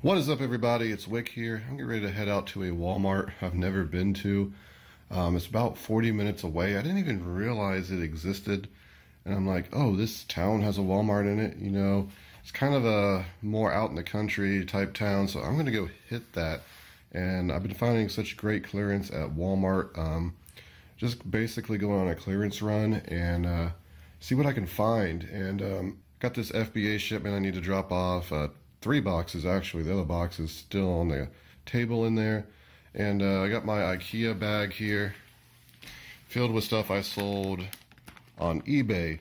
What is up, everybody? It's Wick here. I'm getting ready to head out to a Walmart I've never been to. It's about 40 minutes away. I didn't even realize it existed. And I'm like, oh, this town has a Walmart in it. You know, it's kind of a more out in the country type town. So I'm going to go hit that. And I've been finding such great clearance at Walmart. Just basically going on a clearance run and see what I can find. And got this FBA shipment I need to drop off. 3 boxes actually. The other box is still on the table in there. And I got my IKEA bag here filled with stuff I sold on eBay.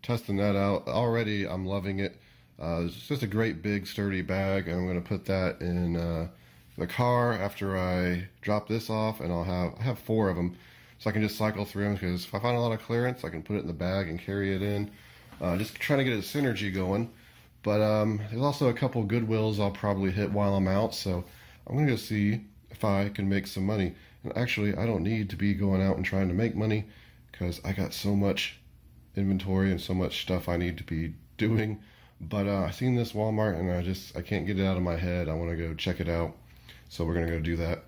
Testing that out. Already I'm loving it. It's just a great big sturdy bag. I'm going to put that in the car after I drop this off, and I have 4 of them. So I can just cycle through them, because if I find a lot of clearance, I can put it in the bag and carry it in. Just trying to get a synergy going. But there's also a couple Goodwills I'll probably hit while I'm out, so I'm going to go see if I can make some money. And actually, I don't need to be going out and trying to make money, because I got so much inventory and so much stuff I need to be doing. But I seen this Walmart, and I can't get it out of my head. I want to go check it out, so we're going to go do that.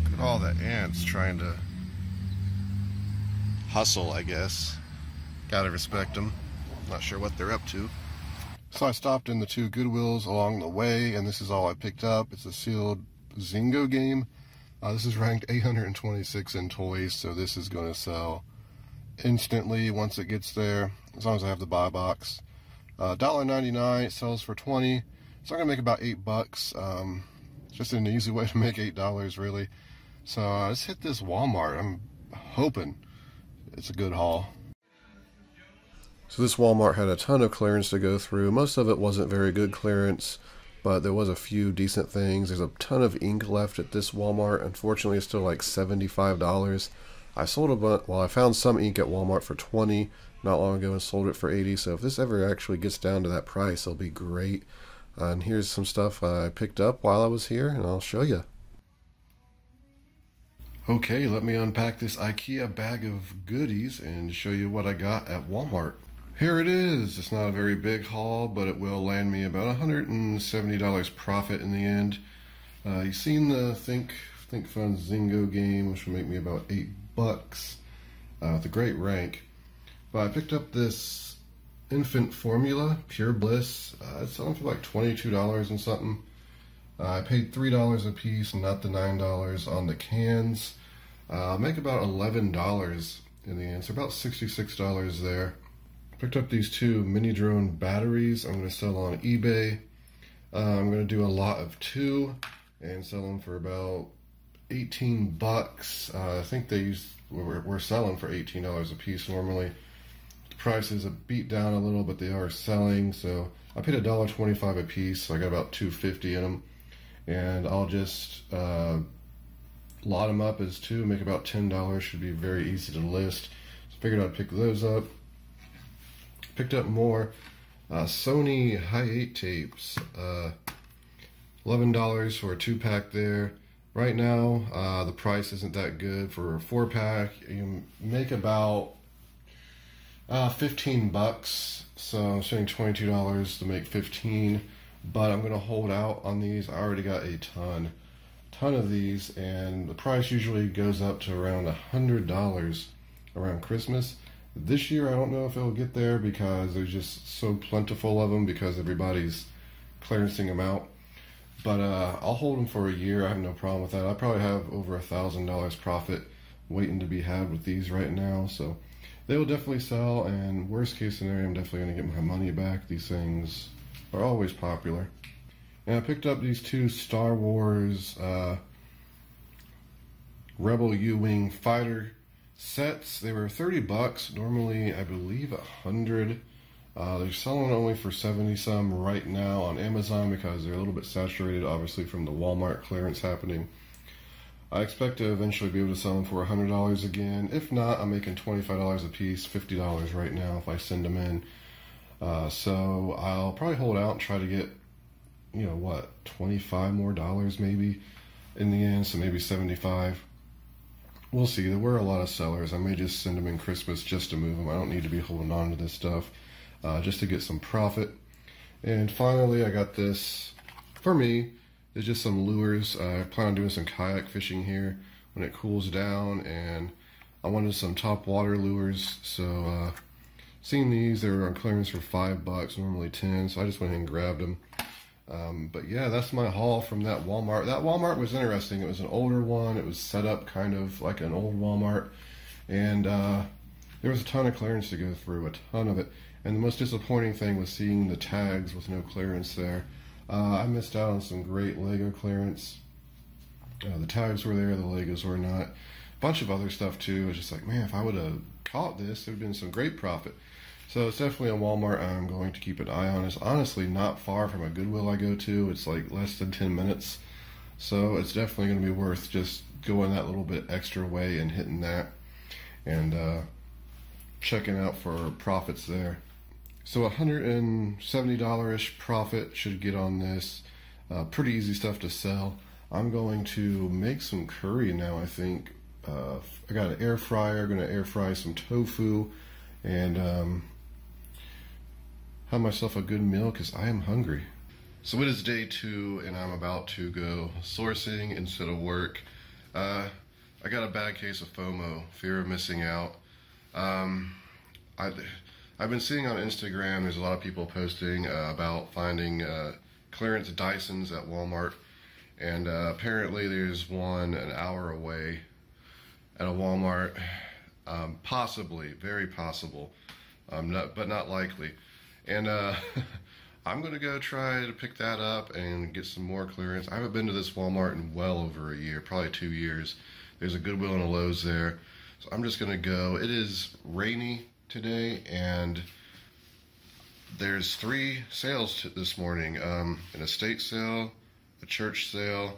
Look at all the ants trying to hustle, I guess. Gotta respect them. Not sure what they're up to. So I stopped in the 2 Goodwills along the way, and this is all I picked up. It's a sealed Zynga game. This is ranked 826 in toys, so this is going to sell instantly once it gets there, as long as I have the buy box. $1.99, it sells for 20, so I'm going to make about 8 bucks. Just an easy way to make $8, really. So let's hit this Walmart. I'm hoping it's a good haul. So this Walmart had a ton of clearance to go through. Most of it wasn't very good clearance, but there was a few decent things. There's a ton of ink left at this Walmart. Unfortunately, it's still like $75. I sold a bunch. Well, I found some ink at Walmart for 20 not long ago and sold it for 80. So if this ever actually gets down to that price, it'll be great. And here's some stuff I picked up while I was here, and I'll show you. Okay, let me unpack this IKEA bag of goodies and show you what I got at Walmart. Here it is. It's not a very big haul, but it will land me about $170 profit in the end. You've seen the Think Fun Zynga game, which will make me about 8 bucks with a great rank. But I picked up this infant formula, Pure Bliss. It's selling for like $22 and something. I paid $3 a piece, not the $9 on the cans. I'll make about $11 in the end, so about $66 there. Picked up these 2 mini drone batteries. I'm going to sell on eBay. I'm going to do a lot of 2 and sell them for about 18 bucks. I think we're selling for $18 a piece normally. The price is a beat down a little, but they are selling. So I paid $1.25 a piece, so I got about $2.50 in them. And I'll just lot them up as 2, make about $10. Should be very easy to list. So figured I'd pick those up. Picked up more Sony Hi8 tapes, $11 for a 2-pack there. Right now, the price isn't that good for a 4-pack. You make about 15 bucks, so I'm spending $22 to make 15. But I'm going to hold out on these. I already got a ton of these, and the price usually goes up to around $100 around Christmas. This year, I don't know if it'll get there because there's just so plentiful of them because everybody's clearancing them out. But I'll hold them for a year. I have no problem with that. I probably have over $1,000 profit waiting to be had with these right now. So they will definitely sell, and worst case scenario, I'm definitely going to get my money back. These things are always popular. And I picked up these 2 Star Wars Rebel U-Wing fighter sets. They were 30 bucks, normally I believe 100. They're selling only for 70 some right now on Amazon because they're a little bit saturated, obviously, from the Walmart clearance happening. I expect to eventually be able to sell them for $100 again. If not, I'm making $25 a piece, $50 right now if I send them in. So I'll probably hold out and try to get, you know, what, $25 more maybe in the end, so maybe 75. We'll see. There were a lot of sellers. I may just send them in Christmas just to move them. I don't need to be holding on to this stuff. just to get some profit. And finally, I got this, for me, it's just some lures. I plan on doing some kayak fishing here when it cools down, and I wanted some top water lures, so seeing these, they were on clearance for $5, normally 10, so I just went ahead and grabbed them. But yeah, that's my haul from that Walmart. That Walmart was interesting. It was an older one. It was set up kind of like an old Walmart, and there was a ton of clearance to go through, a ton of it. And the most disappointing thing was seeing the tags with no clearance there. I missed out on some great Lego clearance. The tags were there, the Legos were not. A bunch of other stuff too. It's just like, man, if I would have caught this, there would have been some great profit. So it's definitely a Walmart I'm going to keep an eye on. It's honestly not far from a Goodwill I go to. It's like less than 10 minutes. So it's definitely going to be worth just going that little bit extra way and hitting that and checking out for profits there. So $170-ish profit should get on this. Pretty easy stuff to sell. I'm going to make some curry now, I think. I got an air fryer, going to air fry some tofu and have myself a good meal because I am hungry. So it is day 2 and I'm about to go sourcing instead of work. I got a bad case of FOMO, fear of missing out. I've been seeing on Instagram, there's a lot of people posting about finding clearance Dysons at Walmart, and apparently there's one an hour away at a Walmart, possibly, very possible, but not likely. And I'm going to go try to pick that up and get some more clearance. I haven't been to this Walmart in well over a year, probably 2 years. There's a Goodwill and a Lowe's there, so I'm just going to go. It is rainy today, and there's 3 sales this morning, an estate sale, a church sale,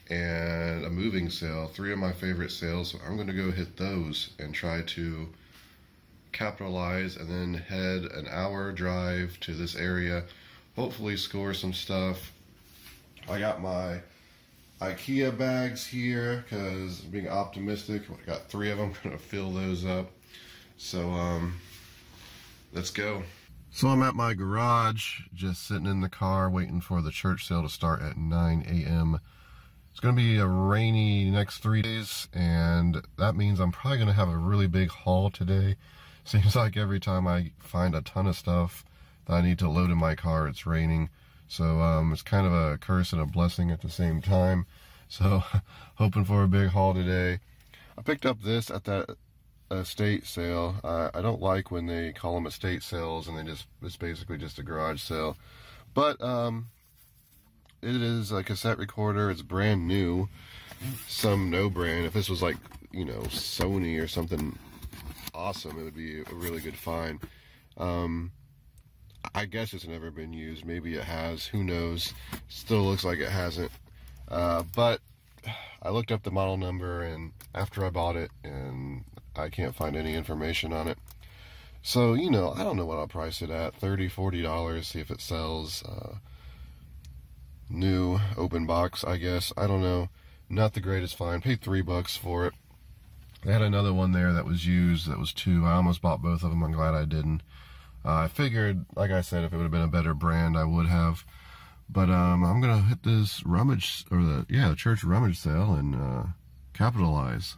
and a moving sale. 3 of my favorite sales, so I'm going to go hit those and try to capitalize and then head an hour drive to this area, hopefully score some stuff. I got my IKEA bags here because being optimistic, I got 3 of them, I'm going to fill those up. So, let's go. So I'm at my garage, just sitting in the car, waiting for the church sale to start at 9 a.m. It's going to be a rainy next 3 days, and that means I'm probably going to have a really big haul today. Seems like every time I find a ton of stuff that I need to load in my car, it's raining. So, it's kind of a curse and a blessing at the same time. So, hoping for a big haul today. I picked up this at that estate sale. I don't like when they call them estate sales and it's basically just a garage sale, but it is a cassette recorder. It's brand new, some no brand. If this was like, you know, Sony or something awesome, it would be a really good find. I guess it's never been used. Maybe it has, who knows. Still looks like it hasn't, but I looked up the model number and after I bought it, and I can't find any information on it. So, you know, I don't know what I'll price it at. $30, $40, see if it sells. New, open box, I guess. I don't know. Not the greatest find. Paid $3 for it. They had another one there that was used, that was $2. I almost bought both of them. I'm glad I didn't. I figured, like I said, if it would have been a better brand, I would have. But I'm going to hit this rummage, or the church rummage sale and capitalize.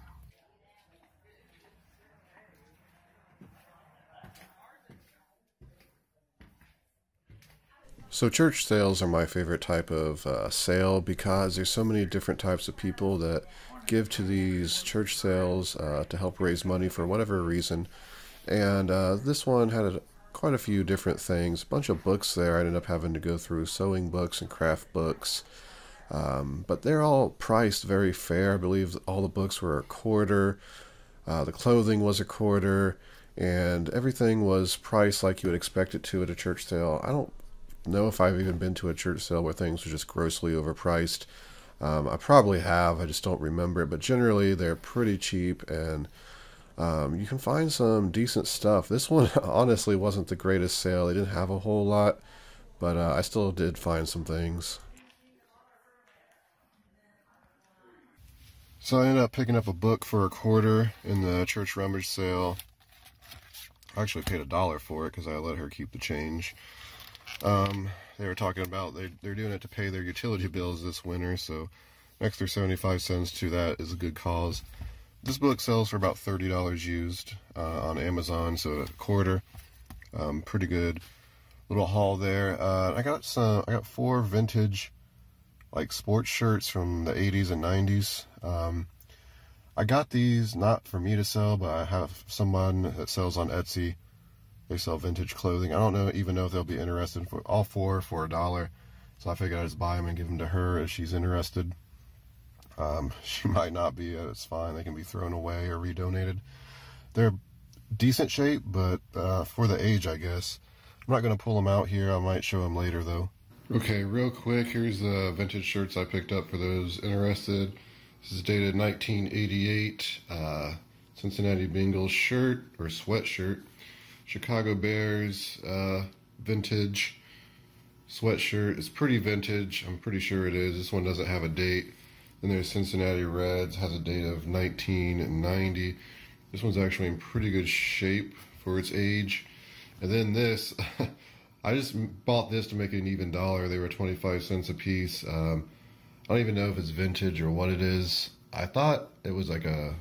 So church sales are my favorite type of sale because there's so many different types of people that give to these church sales to help raise money for whatever reason. And this one had quite a few different things. A bunch of books there. I ended up having to go through sewing books and craft books. But they're all priced very fair. I believe all the books were $1/4. The clothing was $1/4. And everything was priced like you would expect it to at a church sale. I don't know if I've even been to a church sale where things were just grossly overpriced. I probably have, I just don't remember it, but generally they're pretty cheap, and you can find some decent stuff. This one honestly wasn't the greatest sale. They didn't have a whole lot, but I still did find some things. So I ended up picking up a book for $1/4 in the church rummage sale. I actually paid $1 for it because I let her keep the change. They were talking about they're doing it to pay their utility bills this winter, so an extra 75 cents to that is a good cause. This book sells for about $30 used on Amazon, so a quarter. Pretty good little haul there. I got 4 vintage like sports shirts from the 80s and 90s. I got these not for me to sell, but I have someone that sells on Etsy. They sell vintage clothing. I don't even know if they'll be interested for all 4 for $1. So I figured I'd just buy them and give them to her if she's interested. She might not be. It's fine. They can be thrown away or redonated. They're decent shape, but for the age, I guess. I'm not going to pull them out here. I might show them later, though. Okay, real quick, here's the vintage shirts I picked up for those interested. This is dated 1988. Cincinnati Bengals shirt or sweatshirt. Chicago Bears vintage sweatshirt. It's pretty vintage. I'm pretty sure it is. This one doesn't have a date. Then there's Cincinnati Reds, has a date of 1990. This one's actually in pretty good shape for its age. And then this, I just bought this to make it an even dollar. They were 25 cents a piece. I don't even know if it's vintage or what it is. I thought it was like a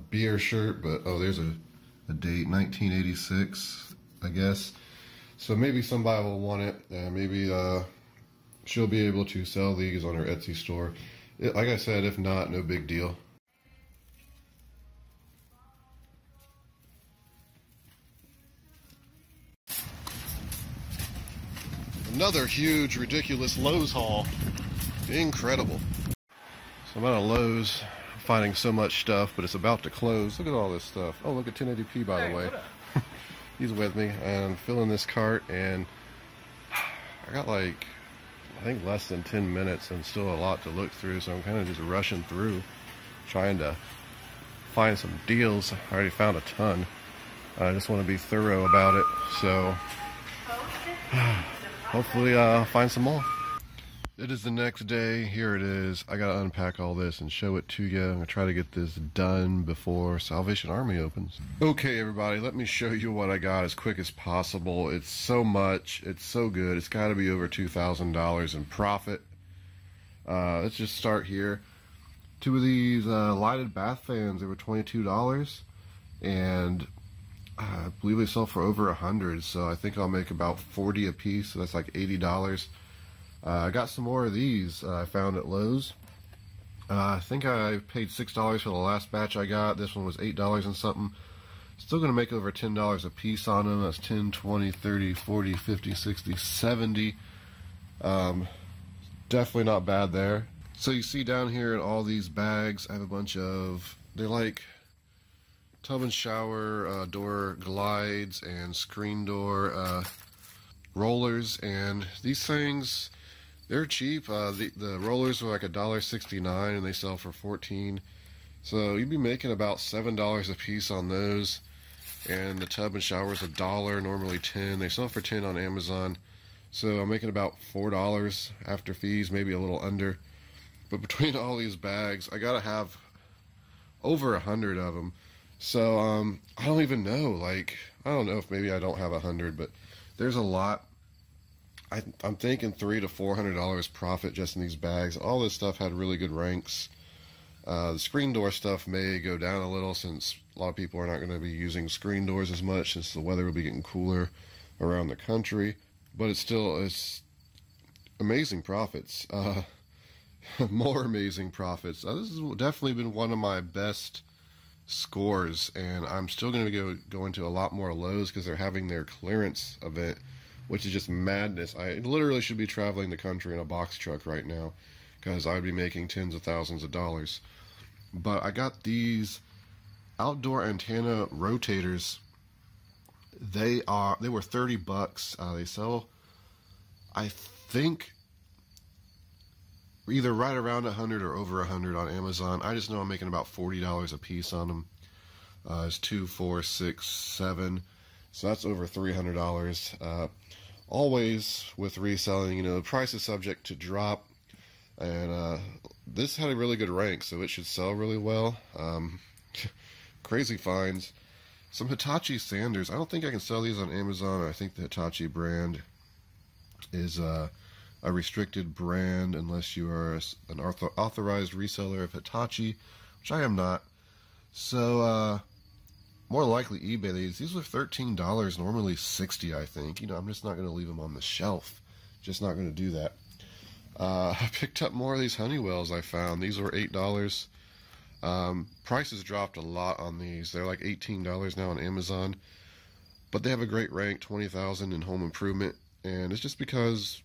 beer shirt, but oh, there's a date, 1986, I guess. So maybe somebody will want it, and maybe she'll be able to sell these on her Etsy store. Like I said, if not, no big deal. Another huge, ridiculous Lowe's haul. Incredible. So I'm out of Lowe's, finding so much stuff, but it's about to close. Look at all this stuff. Oh, look at 1080p, by the way. He's with me, and I'm filling this cart, and I got like, I think less than 10 minutes and still a lot to look through, so I'm kind of just rushing through, trying to find some deals. I already found a ton. I just want to be thorough about it, so hopefully I'll find some more. It is the next day. Here it is. I gotta unpack all this and show it to you. I'm gonna try to get this done before Salvation Army opens. Okay, everybody, let me show you what I got as quick as possible. It's so much. It's so good. It's got to be over $2,000 in profit. Let's just start here. 2 of these lighted bath fans. They were $22, and I believe they sell for over 100. So I think I'll make about 40 a piece. So that's like $80. I got some more of these I found at Lowe's. I think I paid $6 for the last batch I got. This one was $8 and something. Still going to make over $10 a piece on them. That's 10, 20, 30, 40, 50, 60, 70. Definitely not bad there. So you see down here in all these bags, I have a bunch of, they're like tub and shower door glides and screen door rollers, and these things, they're cheap. The rollers are like $1.69 and they sell for $14. So you'd be making about $7 a piece on those. And the tub and shower is $1, normally $10. They sell for $10 on Amazon. So I'm making about $4 after fees, maybe a little under. But between all these bags, I gotta have over 100 of them. So I don't even know. Like, I don't know if maybe I don't have 100, but there's a lot. I'm thinking $300 to $400 profit just in these bags. All this stuff had really good ranks. The screen door stuff may go down a little since a lot of people are not going to be using screen doors as much since the weather will be getting cooler around the country. But it's amazing profits. More amazing profits. This has definitely been one of my best scores, and I'm still going to go into a lot more Lowe's because they're having their clearance event, which is just madness. I literally should be traveling the country in a box truck right now because I'd be making tens of thousands of dollars. But I got these outdoor antenna rotators. They were $30. They sell, I think, either right around 100 or over 100 on Amazon. I just know I'm making about $40 a piece on them. It's 2, 4, 6, 7. So that's over $300. Always with reselling, the price is subject to drop. And this had a really good rank, so it should sell really well. Crazy finds. Some Hitachi sanders. I don't think I can sell these on Amazon. I think the Hitachi brand is a restricted brand unless you are an authorized reseller of Hitachi, which I am not. So, more likely eBay these. These were $13, normally $60, I think. You know, I'm just not going to leave them on the shelf. Just not going to do that. I picked up more of these Honeywells I found. These were $8. Prices dropped a lot on these. They're like $18 now on Amazon. But they have a great rank, 20,000 in home improvement. And it's just because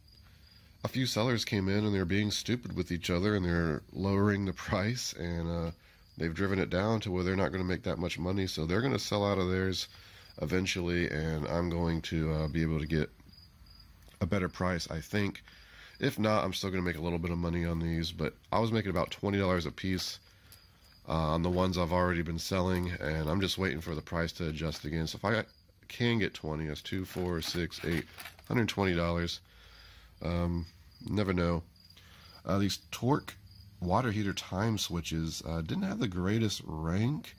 a few sellers came in and they're being stupid with each other and they're lowering the price, and they've driven it down to where they're not going to make that much money. So they're going to sell out of theirs eventually, and I'm going to be able to get a better price, I think. If not, I'm still going to make a little bit of money on these, but I was making about $20 a piece on the ones I've already been selling, and I'm just waiting for the price to adjust again. So if I can get 20, that's 2, 4, 6, 8, $120. Never know. These Torque water heater time switches didn't have the greatest rank,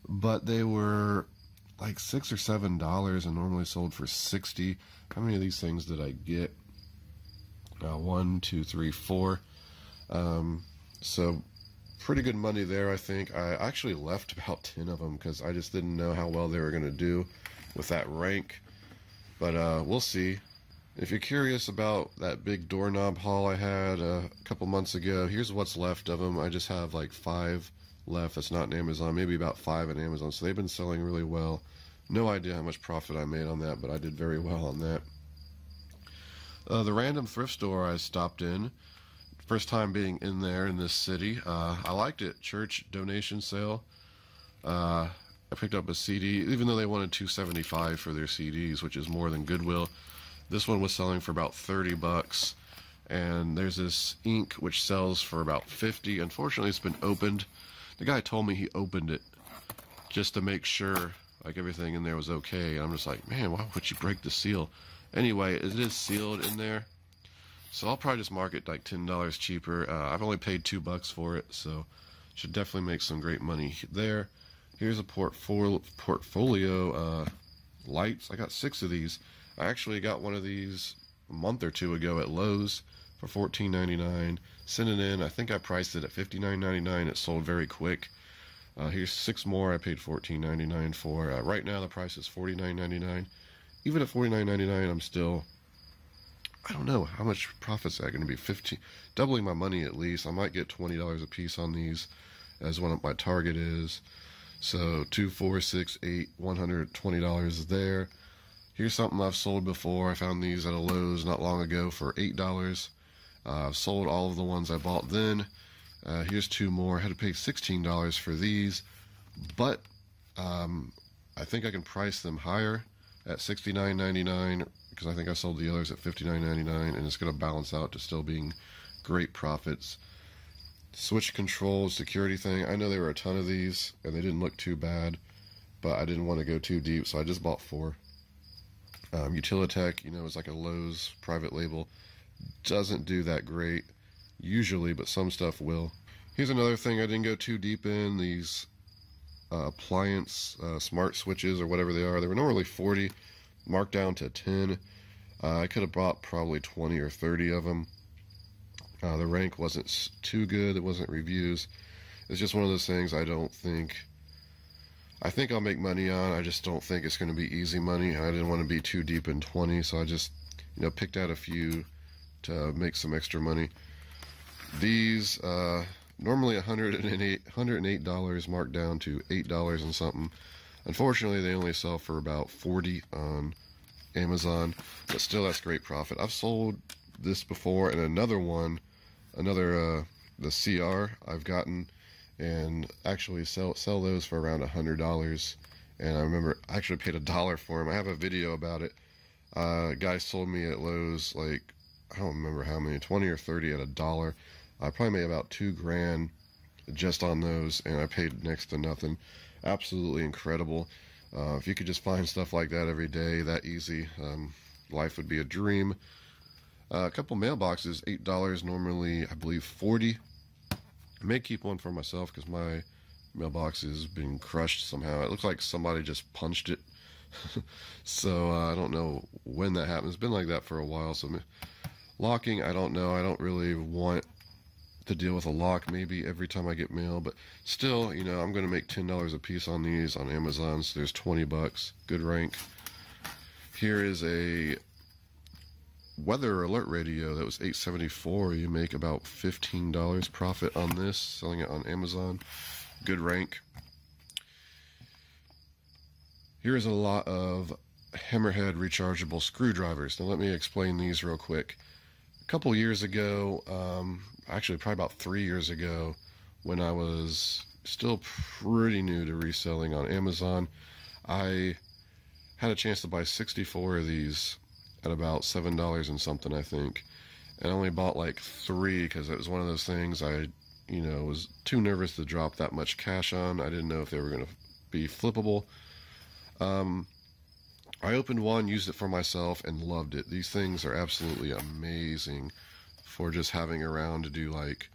but they were like $6 or $7 and normally sold for $60. How many of these things did I get? 1, 2, 3, 4. So pretty good money there, I think. I actually left about 10 of them because I just didn't know how well they were going to do with that rank. But we'll see. If you're curious about that big doorknob haul I had a couple months ago, here's what's left of them. I just have like 5 left. That's not on Amazon. Maybe about 5 on Amazon. So they've been selling really well. No idea how much profit I made on that, but I did very well on that. The random thrift store I stopped in, first time being in there in this city. I liked it. Church donation sale. I picked up a CD, even though they wanted $2.75 for their CDs, which is more than Goodwill. This one was selling for about $30, and there's this ink which sells for about $50. Unfortunately, it's been opened. The guy told me he opened it just to make sure like everything in there was okay. And I'm just like, man, why would you break the seal? Anyway, it is sealed in there, so I'll probably just mark it like $10 cheaper. I've only paid $2 for it, so should definitely make some great money there. Here's a portfolio lights. I got 6 of these. I actually got one of these a month or 2 ago at Lowe's for $14.99. Sent it in. I think I priced it at $59.99. It sold very quick. Here's 6 more I paid $14.99 for. Right now the price is $49.99. Even at $49.99, I'm still, I don't know how much profit's that going to be. 15, doubling my money at least. I might get $20 a piece on these, as one of my target is. So 2, 4, 6, 8, $120 there. Here's something I've sold before. I found these at a Lowe's not long ago for $8. I've sold all of the ones I bought then. Here's 2 more. I had to pay $16 for these, but I think I can price them higher at $69.99 because I think I sold the others at $59.99, and it's going to balance out to still being great profits. Switch control security thing. I know there were a ton of these, and they didn't look too bad, but I didn't want to go too deep, so I just bought 4. Utilitech, you know, is like a Lowe's private label. Doesn't do that great usually, but some stuff will. Here's another thing I didn't go too deep in. These appliance smart switches or whatever they are. They were normally $40, marked down to $10. I could have bought probably 20 or 30 of them. The rank wasn't too good. It wasn't reviews. It's just one of those things I think I'll make money on. I just don't think it's going to be easy money. I didn't want to be too deep in 20, so I just, you know, picked out a few to make some extra money. These normally $108 marked down to $8 and something. Unfortunately, they only sell for about $40 on Amazon, but still that's great profit. I've sold this before, and the CR I've gotten, and actually sell those for around $100. And I remember I actually paid $1 for them. I have a video about it. Guys sold me at Lowe's like, I don't remember how many, 20 or 30 at $1. I probably made about $2 grand just on those, and I paid next to nothing. Absolutely incredible. If you could just find stuff like that every day, that easy, life would be a dream. A couple mailboxes, $8 normally, I believe $40. I may keep one for myself because my mailbox is being crushed somehow. It looks like somebody just punched it. So I don't know when that happened. It's been like that for a while. So locking, I don't know. I don't really want to deal with a lock maybe every time I get mail, but still, you know, I'm going to make $10 a piece on these on Amazon. So there's 20 bucks. Good rank. Here is a weather alert radio that was $8.74. You make about $15 profit on this, selling it on Amazon. Good rank. Here's a lot of Hammerhead rechargeable screwdrivers. Now let me explain these real quick. A couple years ago, actually probably about 3 years ago, when I was still pretty new to reselling on Amazon, I had a chance to buy 64 of these at about $7 and something, I think. And I only bought like 3 because it was one of those things I, you know, was too nervous to drop that much cash on. I didn't know if they were going to be flippable. I opened one, used it for myself, and loved it. These things are absolutely amazing for just having around to do like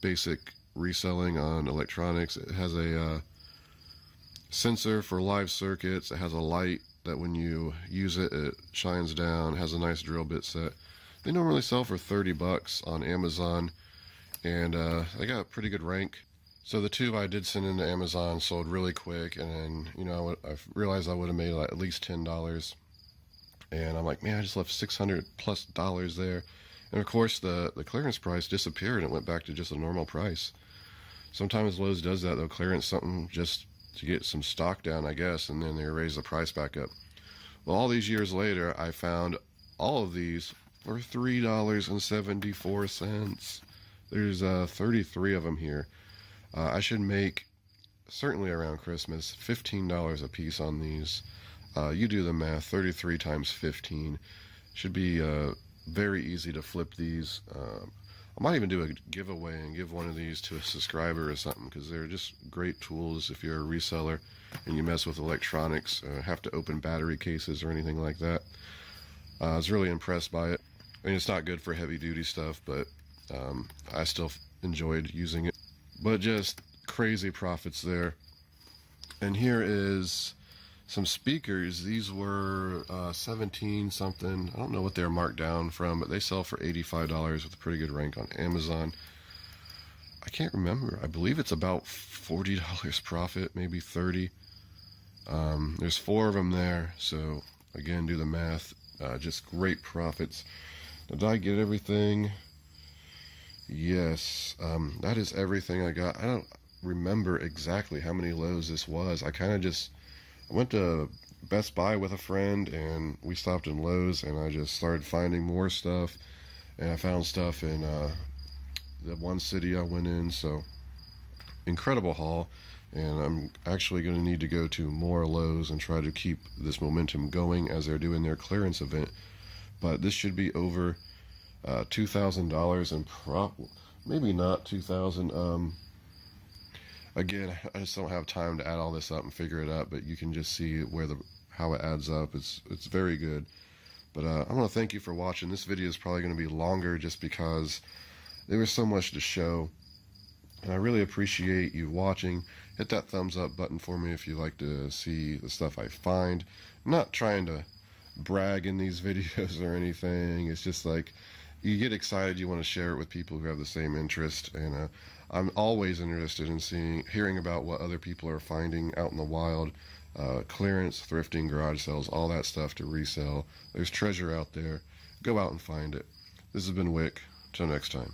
basic reselling on electronics. It has a sensor for live circuits. It has a light that when you use it, it shines down. It has a nice drill bit set. They normally sell for 30 bucks on Amazon, and they got a pretty good rank. So the 2 I did send into Amazon sold really quick, and then, you know, I realized I would have made like at least $10. And I'm like, man, I just left $600+ there. And of course, the clearance price disappeared and it went back to just a normal price. Sometimes Lowe's does that, they'll clearance something just to get some stock down, I guess, and then they raise the price back up. Well, all these years later, I found all of these for $3.74. There's 33 of them here. I should make, certainly around Christmas, $15 a piece on these. You do the math, 33 times 15. Should be very easy to flip these. I might even do a giveaway and give one of these to a subscriber or something, because they're just great tools if you're a reseller and you mess with electronics, have to open battery cases or anything like that. I was really impressed by it. I mean, it's not good for heavy duty stuff, but I still enjoyed using it. But just crazy profits there. And here is some speakers. These were 17 something. I don't know what they're marked down from, but they sell for $85 with a pretty good rank on Amazon. I can't remember. I believe it's about $40 profit, maybe 30. There's 4 of them there, so again, do the math. Just great profits. Now, did I get everything? Yes, that is everything I got. I don't remember exactly how many Lowe's this was. I went to Best Buy with a friend, and we stopped in Lowe's, and I just started finding more stuff, and I found stuff in the one city I went in. So incredible haul, and I'm actually going to need to go to more Lowe's and try to keep this momentum going as they're doing their clearance event. But this should be over $2,000 and maybe not 2,000. Again, I just don't have time to add all this up and figure it out, but you can just see how it adds up. It's very good. But I want to thank you for watching. This video is probably going to be longer just because there was so much to show, and I really appreciate you watching. Hit that thumbs up button for me if you like to see the stuff I find. I'm not trying to brag in these videos or anything. It's just like, you get excited, you want to share it with people who have the same interest, and I'm always interested in hearing about what other people are finding out in the wild. Clearance, thrifting, garage sales, all that stuff to resell. There's treasure out there. Go out and find it. This has been Wick. Till next time.